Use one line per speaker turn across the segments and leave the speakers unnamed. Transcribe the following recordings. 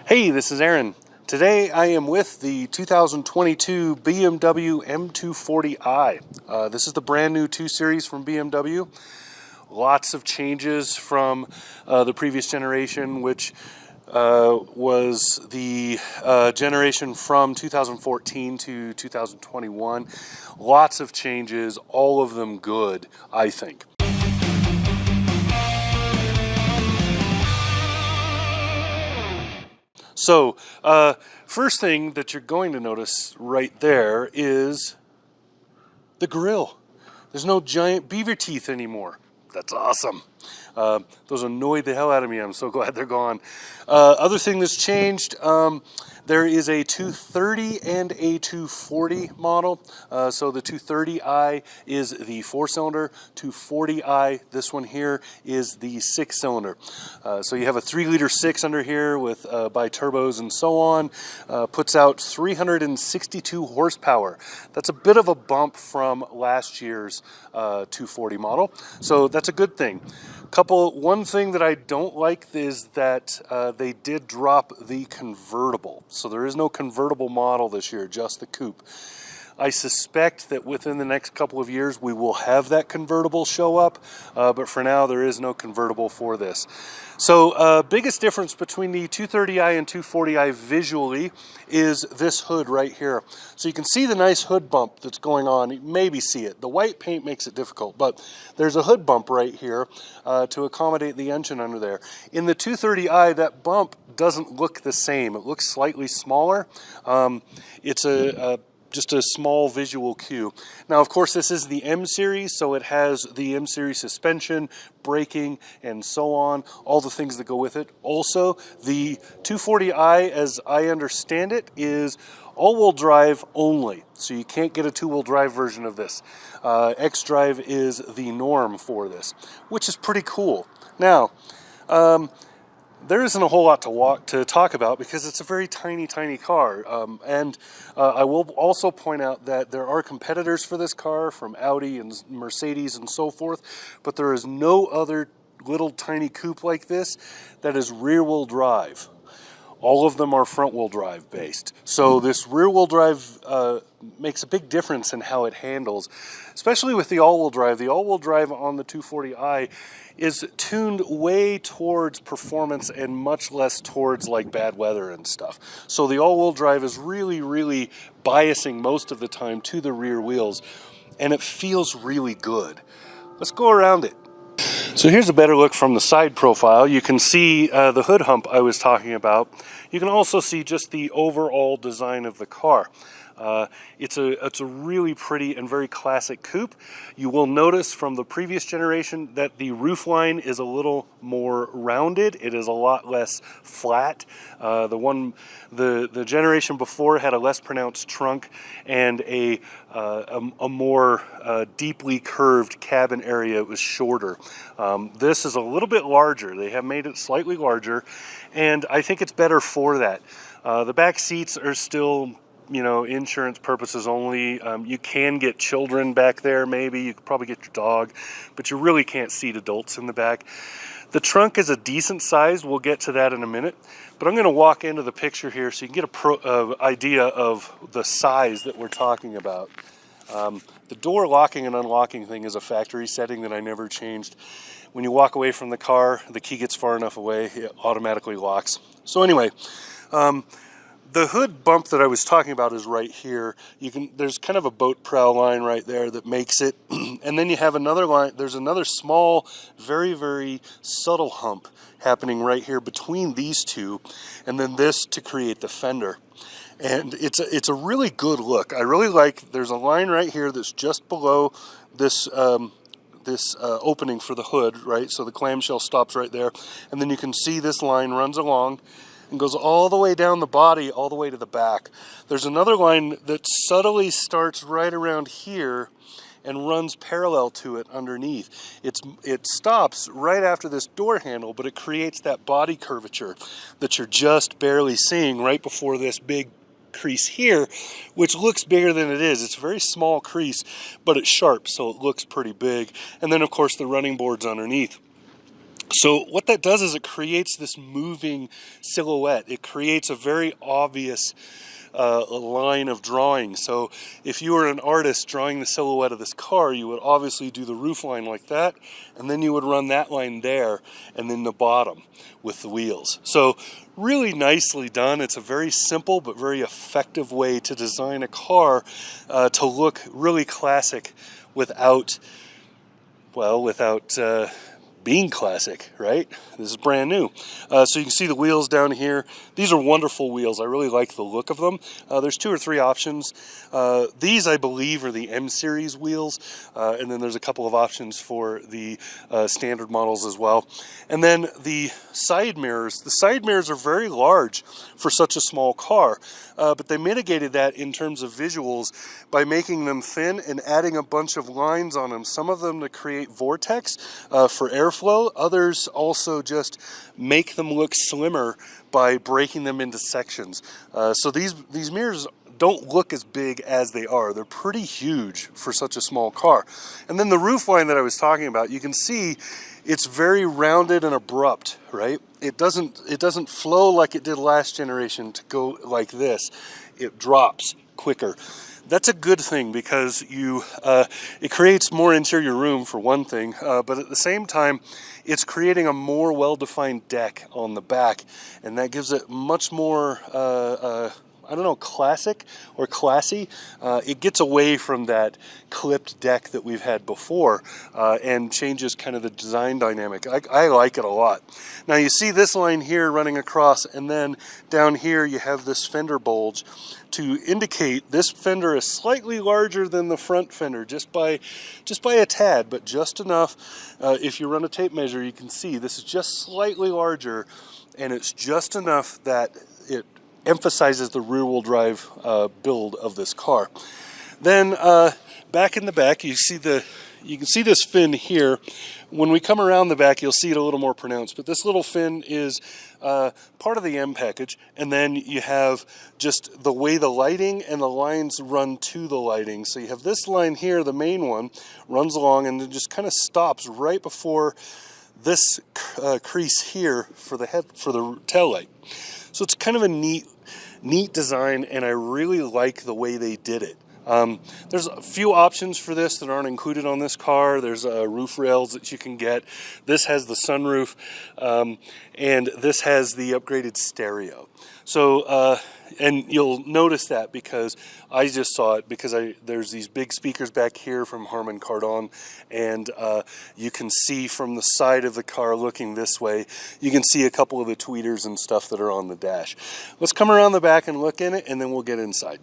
Hey, this is Aaron. Today I am with the 2022 BMW M240i. This is the brand new 2 Series from BMW. Lots of changes from the previous generation, which was the generation from 2014 to 2021. Lots of changes, all of them good, I think. So, first thing that you're going to notice right there is the grille. There's no giant beaver teeth anymore. That's awesome. Those annoyed the hell out of me. I'm so glad they're gone. Other thing that's changed, there is a 230 and a 240 model. So the 230i is the 4-cylinder, 240i, this one here, is the 6-cylinder. So you have a 3-liter 6 under here with bi-turbos and so on. Puts out 362 horsepower. That's a bit of a bump from last year's 240 model. So that's a good thing. One thing that I don't like is that they did drop the convertible. So there is no convertible model this year, just the coupe. I suspect that within the next couple of years we will have that convertible show up, but for now there is no convertible for this. So biggest difference between the 230i and 240i visually is this hood right here. So you can see the nice hood bump that's going on. You maybe see it. The white paint makes it difficult, but there's a hood bump right here to accommodate the engine under there. In the 230i, that bump doesn't look the same. It looks slightly smaller. It's just a small visual cue. Now, of course, this is the M series, so it has the M series suspension, braking, and so on, all the things that go with it. Also, the 240i, as I understand it, is all-wheel drive only, so you can't get a 2-wheel drive version of this. X-Drive is the norm for this, which is pretty cool. Now, there isn't a whole lot to talk about because it's a very tiny car. I will also point out that there are competitors for this car from Audi and Mercedes and so forth, but there is no other little tiny coupe like this that is rear-wheel drive. All of them are front-wheel drive based. So this rear-wheel drive makes a big difference in how it handles, especially with the all-wheel drive. The all-wheel drive on the 240i is tuned way towards performance and much less towards like bad weather and stuff. So the all-wheel drive is really biasing most of the time to the rear wheels, and it feels really good. Let's go around it. So here's a better look from the side profile. You can see the hood hump I was talking about. You can also see just the overall design of the car. It's a really pretty and very classic coupe. You will notice from the previous generation that the roofline is a little more rounded. It is a lot less flat. The generation before had a less pronounced trunk and a more deeply curved cabin area. It was shorter. This is a little bit larger. They have made it slightly larger, and I think it's better for that. The back seats are still, insurance purposes only. You can get children back there, maybe. You could probably get your dog, but you really can't seat adults in the back. The trunk is a decent size. We'll get to that in a minute, but I'm going to walk into the picture here so you can get an idea of the size that we're talking about. The door locking and unlocking thing is a factory setting that I never changed. When you walk away from the car, the key gets far enough away, it automatically locks. So anyway, the hood bump that I was talking about is right here. There's kind of a boat prow line right there that makes it, and then you have another line. There's another small, very subtle hump happening right here between these two, and then this to create the fender. And it's a really good look. I really like. There's a line right here that's just below this opening for the hood, right? So the clamshell stops right there, and then you can see this line runs along and goes all the way down the body, all the way to the back. There's another line that subtly starts right around here and runs parallel to it underneath. It stops right after this door handle, but it creates that body curvature that you're just barely seeing right before this big crease here, which looks bigger than it is. It's a very small crease, but it's sharp, so it looks pretty big. And then, of course, the running boards underneath. So what that does is it creates this moving silhouette. It creates a very obvious line of drawing. So if you were an artist drawing the silhouette of this car, you would obviously do the roof line like that, and then you would run that line there, and then the bottom with the wheels. So really nicely done. It's a very simple but very effective way to design a car to look really classic without, well, without being classic, right? This is brand new. So you can see the wheels down here. These are wonderful wheels. I really like the look of them. There's 2 or 3 options. These, I believe, are the M series wheels, and then there's a couple of options for the standard models as well. And then the side mirrors. The side mirrors are very large for such a small car, but they mitigated that in terms of visuals by making them thin and adding a bunch of lines on them. Some of them to create vortex for airflow. Others also just make them look slimmer by breaking them into sections. So these mirrors don't look as big as they are. They're pretty huge for such a small car. And then the roof line that I was talking about, you can see it's very rounded and abrupt, right? It doesn't flow like it did last generation to go like this. It drops quicker. That's a good thing because it creates more interior room for one thing, but at the same time, it's creating a more well-defined deck on the back, and that gives it much more, I don't know, classic or classy. It gets away from that clipped deck that we've had before and changes kind of the design dynamic. I like it a lot. Now you see this line here running across, and then down here you have this fender bulge to indicate this fender is slightly larger than the front fender, just by a tad, but just enough. If you run a tape measure, you can see this is just slightly larger, and it's just enough that it emphasizes the rear-wheel drive build of this car. Then back in the back, you can see this fin here. When we come around the back, you'll see it a little more pronounced, but this little fin is part of the M package, and then you have just the way the lighting and the lines run to the lighting. So you have this line here, the main one, runs along and it just kind of stops right before this crease here for the tail light. So it's kind of a neat design, and I really like the way they did it. There's a few options for this that aren't included on this car. There's roof rails that you can get. This has the sunroof, and this has the upgraded stereo. So, and you'll notice that because I just saw it, because there's these big speakers back here from Harman Kardon, and you can see from the side of the car looking this way, you can see a couple of the tweeters and stuff that are on the dash. Let's come around the back and look in it, and then we'll get inside.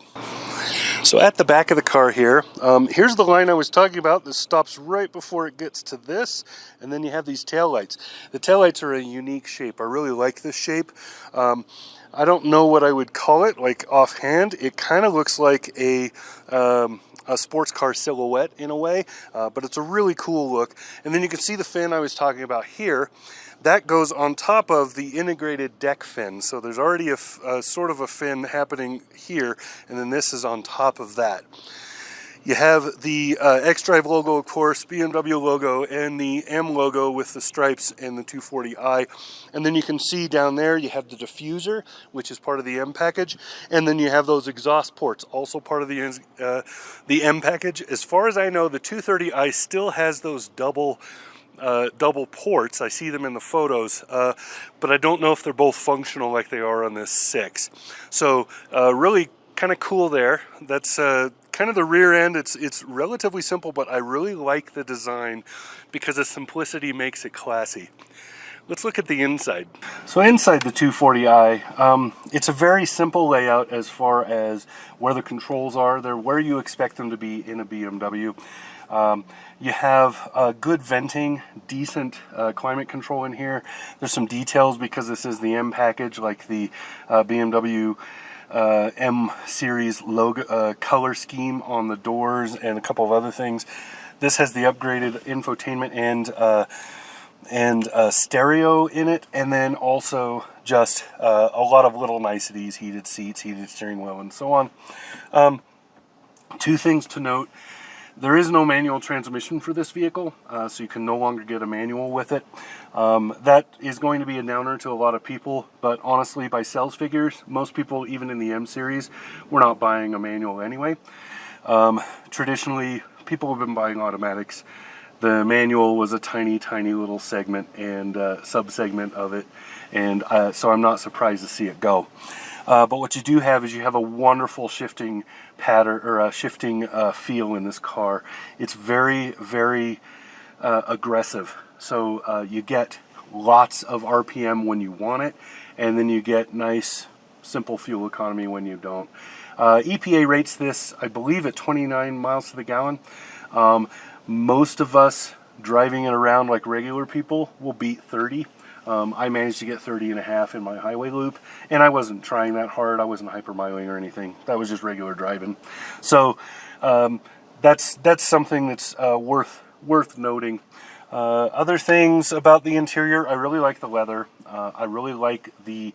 So at the back of the car here, here's the line I was talking about. This stops right before it gets to this, and then you have these taillights. The taillights are a unique shape. I really like this shape. I don't know what I would call it, like offhand. It kind of looks like a sports car silhouette in a way, but it's a really cool look. And then you can see the fin I was talking about here. That goes on top of the integrated deck fin. So there's already a sort of a fin happening here, and then this is on top of that. You have the X-Drive logo, of course, BMW logo, and the M logo with the stripes and the 240i. And then you can see down there you have the diffuser, which is part of the M package. And then you have those exhaust ports, also part of the M package. As far as I know, the 230i still has those double ports. I see them in the photos, but I don't know if they're both functional like they are on this 6. So really kind of cool there. That's kind of the rear end. It's relatively simple, but I really like the design because the simplicity makes it classy. Let's look at the inside. So inside the 240i, it's a very simple layout as far as where the controls are. They're where you expect them to be in a BMW. You have good venting, decent climate control in here. There's some details because this is the M package, like the BMW M series logo color scheme on the doors and a couple of other things. This has the upgraded infotainment and stereo in it, and then also just a lot of little niceties: heated seats, heated steering wheel, and so on. Two things to note. There is no manual transmission for this vehicle, so you can no longer get a manual with it. That is going to be a downer to a lot of people, but honestly, by sales figures, most people, even in the M series, were not buying a manual anyway. Traditionally, people have been buying automatics. The manual was a tiny, tiny little segment and sub-segment of it, and so I'm not surprised to see it go. But what you do have is you have a wonderful shifting pattern, or a shifting feel in this car. It's very, very aggressive. So you get lots of RPM when you want it, and then you get nice, simple fuel economy when you don't. EPA rates this, I believe, at 29 miles to the gallon. Most of us driving it around like regular people will beat 30. I managed to get 30.5 in my highway loop, and I wasn't trying that hard. I wasn't hypermiling or anything. That was just regular driving. So that's something that's worth noting. Other things about the interior, I really like the leather. I really like the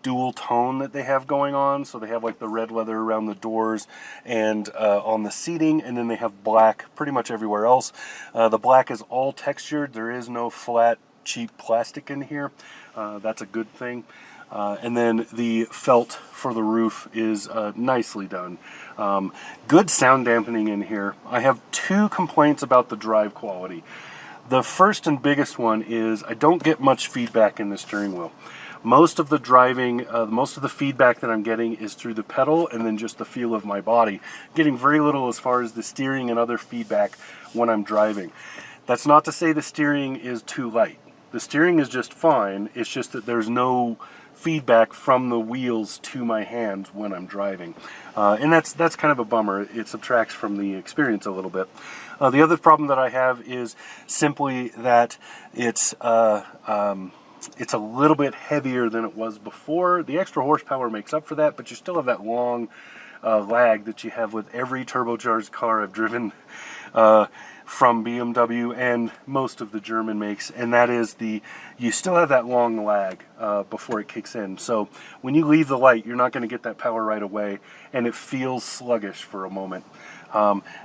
dual tone that they have going on. So they have like the red leather around the doors and on the seating, and then they have black pretty much everywhere else. The black is all textured. There is no flat, cheap plastic in here. That's a good thing. And then the felt for the roof is nicely done. Good sound dampening in here. I have two complaints about the drive quality. The first and biggest one is I don't get much feedback in the steering wheel. Most of the driving, most of the feedback that I'm getting is through the pedal and then just the feel of my body. Getting very little as far as the steering and other feedback when I'm driving. That's not to say the steering is too light. The steering is just fine. It's just that there's no feedback from the wheels to my hands when I'm driving. And that's kind of a bummer. It subtracts from the experience a little bit. The other problem that I have is simply that it's a little bit heavier than it was before. The extra horsepower makes up for that, but you still have that long lag that you have with every turbocharged car I've driven from BMW and most of the German makes, and that is you still have that long lag before it kicks in. So when you leave the light, you're not going to get that power right away, and it feels sluggish for a moment.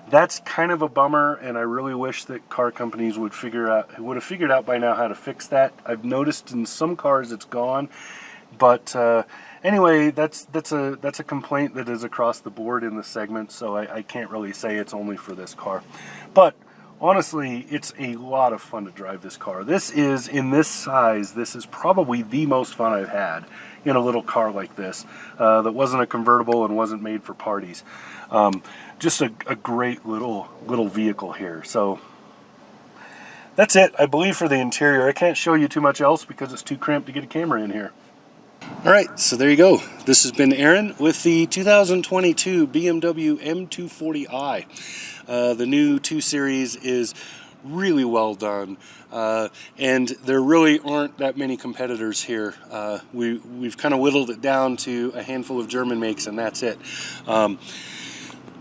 That's kind of a bummer, and I really wish that car companies would have figured out by now how to fix that. I've noticed in some cars it's gone, but anyway, that's a complaint that is across the board in the segment, so I can't really say it's only for this car. But honestly, it's a lot of fun to drive this car. This is, in this size, this is probably the most fun I've had in a little car like this that wasn't a convertible and wasn't made for parties. Just a great little vehicle here. So that's it, I believe, for the interior. I can't show you too much else because it's too cramped to get a camera in here. Alright, so there you go. This has been Aaron with the 2022 BMW M240i. The new 2 Series is really well done, and there really aren't that many competitors here. We've kind of whittled it down to a handful of German makes, and that's it.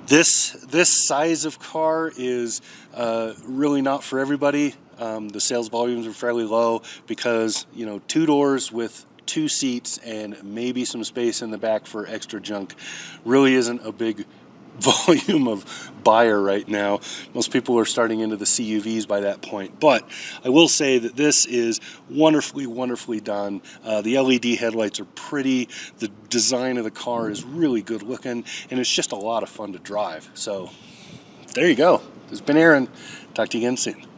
This size of car is really not for everybody. The sales volumes are fairly low because, you know, 2 doors with 2 seats and maybe some space in the back for extra junk really isn't a big volume of buyer right now. Most people are starting into the CUVs by that point, but I will say that this is wonderfully done. The LED headlights are pretty, the design of the car is really good looking, and it's just a lot of fun to drive. So there you go. This has been Aaron. Talk to you again soon.